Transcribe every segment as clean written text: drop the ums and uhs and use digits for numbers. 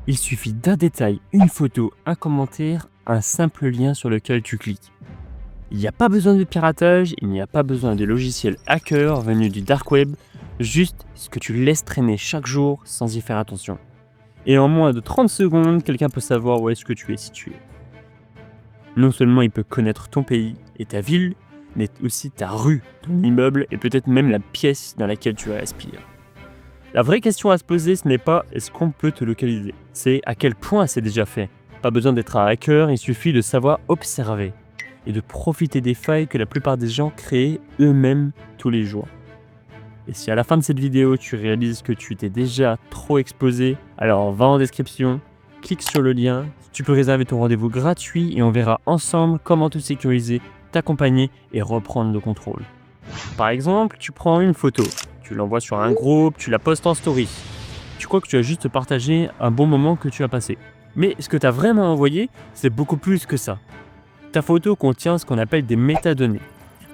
Il suffit d'un détail, une photo, un commentaire, un simple lien sur lequel tu cliques. Il n'y a pas besoin de piratage, il n'y a pas besoin de logiciels hackers venus du dark web, juste ce que tu laisses traîner chaque jour sans y faire attention. Et en moins de 30 secondes, quelqu'un peut savoir où est-ce que tu es situé. Non seulement il peut connaître ton pays et ta ville, mais aussi ta rue, ton immeuble et peut-être même la pièce dans laquelle tu respires. La vraie question à se poser, ce n'est pas est-ce qu'on peut te localiser, c'est à quel point c'est déjà fait. Pas besoin d'être un hacker, il suffit de savoir observer et de profiter des failles que la plupart des gens créent eux-mêmes tous les jours. Et si à la fin de cette vidéo, tu réalises que tu t'es déjà trop exposé, alors va en description, clique sur le lien, tu peux réserver ton rendez-vous gratuit et on verra ensemble comment te sécuriser, t'accompagner et reprendre le contrôle. Par exemple, tu prends une photo, tu l'envoies sur un groupe, tu la postes en story. Tu crois que tu as juste partagé un bon moment que tu as passé. Mais ce que tu as vraiment envoyé, c'est beaucoup plus que ça. Ta photo contient ce qu'on appelle des métadonnées.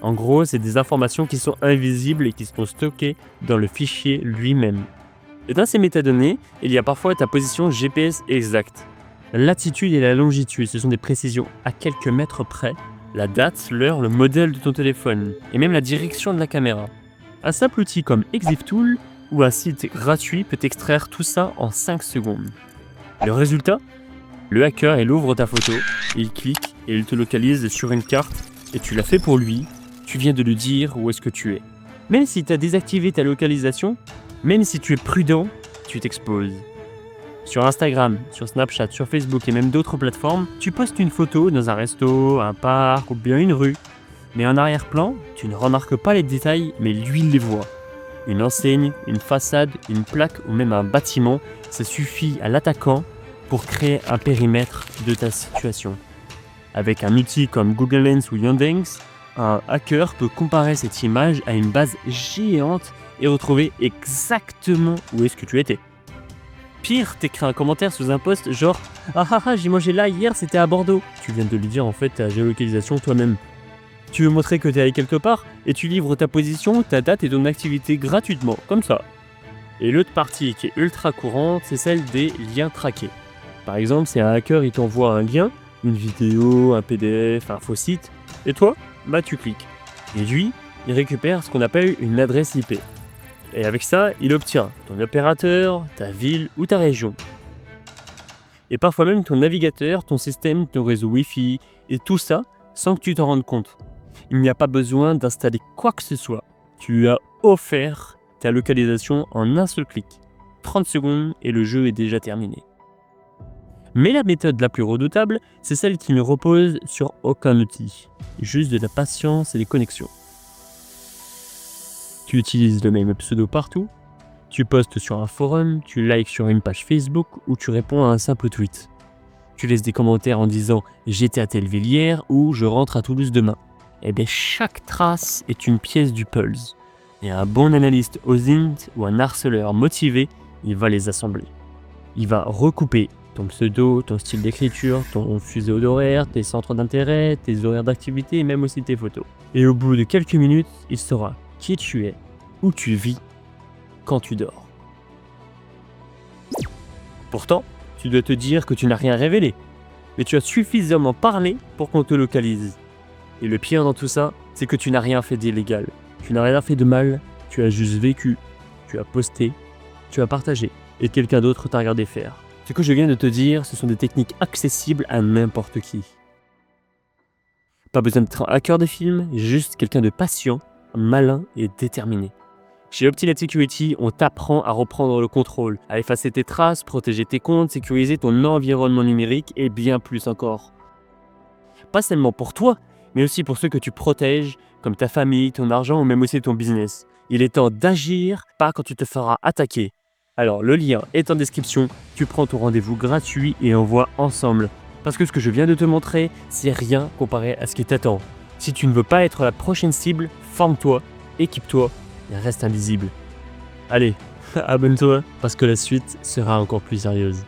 En gros, c'est des informations qui sont invisibles et qui sont stockées dans le fichier lui-même. Et dans ces métadonnées, il y a parfois ta position GPS exacte. La latitude et la longitude, ce sont des précisions à quelques mètres près. La date, l'heure, le modèle de ton téléphone et même la direction de la caméra. Un simple outil comme ExifTool ou un site gratuit peut extraire tout ça en 5 secondes. Le résultat ? Le hacker, il ouvre ta photo, il clique et il te localise sur une carte et tu l'as fait pour lui, tu viens de lui dire où est-ce que tu es. Même si tu as désactivé ta localisation, même si tu es prudent, tu t'exposes. Sur Instagram, sur Snapchat, sur Facebook et même d'autres plateformes, tu postes une photo dans un resto, un parc ou bien une rue. Mais en arrière-plan, tu ne remarques pas les détails, mais lui les voit. Une enseigne, une façade, une plaque ou même un bâtiment, ça suffit à l'attaquant pour créer un périmètre de ta situation. Avec un outil comme Google Lens ou Yandex, un hacker peut comparer cette image à une base géante et retrouver exactement où est-ce que tu étais. Pire, t'écris un commentaire sous un post genre « Ah, j'ai mangé là hier, c'était à Bordeaux ». Tu viens de lui dire en fait ta géolocalisation toi-même. Tu veux montrer que t'es allé quelque part et tu livres ta position, ta date et ton activité gratuitement, comme ça. Et l'autre partie qui est ultra courante, c'est celle des liens traqués. Par exemple, si un hacker il t'envoie un lien, une vidéo, un PDF, un faux site, et toi, tu cliques. Et lui, il récupère ce qu'on appelle une adresse IP. Et avec ça, il obtient ton opérateur, ta ville ou ta région. Et parfois même ton navigateur, ton système, ton réseau Wi-Fi, et tout ça sans que tu t'en rendes compte. Il n'y a pas besoin d'installer quoi que ce soit. Tu lui as offert ta localisation en un seul clic. 30 secondes et le jeu est déjà terminé. Mais la méthode la plus redoutable, c'est celle qui ne repose sur aucun outil. Juste de la patience et des connexions. Tu utilises le même pseudo partout, tu postes sur un forum, tu likes sur une page Facebook ou tu réponds à un simple tweet. Tu laisses des commentaires en disant « j'étais à telle ville hier » ou « je rentre à Toulouse demain ». Eh bien, chaque trace est une pièce du puzzle. Et un bon analyste OSINT ou un harceleur motivé, il va les assembler. Il va recouper ton pseudo, ton style d'écriture, ton fuseau d'horaire, tes centres d'intérêt, tes horaires d'activité et même aussi tes photos. Et au bout de quelques minutes, il saura qui tu es, où tu vis, quand tu dors. Pourtant, tu dois te dire que tu n'as rien révélé, mais tu as suffisamment parlé pour qu'on te localise. Et le pire dans tout ça, c'est que tu n'as rien fait d'illégal. Tu n'as rien fait de mal, tu as juste vécu, tu as posté, tu as partagé, et quelqu'un d'autre t'a regardé faire. Ce que je viens de te dire, ce sont des techniques accessibles à n'importe qui. Pas besoin d'être un hacker de film, juste quelqu'un de patient, malin et déterminé. Chez Optinet Security, on t'apprend à reprendre le contrôle, à effacer tes traces, protéger tes comptes, sécuriser ton environnement numérique et bien plus encore. Pas seulement pour toi, mais aussi pour ceux que tu protèges, comme ta famille, ton argent ou même aussi ton business. Il est temps d'agir, pas quand tu te feras attaquer. Alors le lien est en description, tu prends ton rendez-vous gratuit et on voit ensemble. Parce que ce que je viens de te montrer, c'est rien comparé à ce qui t'attend. Si tu ne veux pas être la prochaine cible, forme-toi, équipe-toi et reste invisible. Allez, abonne-toi parce que la suite sera encore plus sérieuse.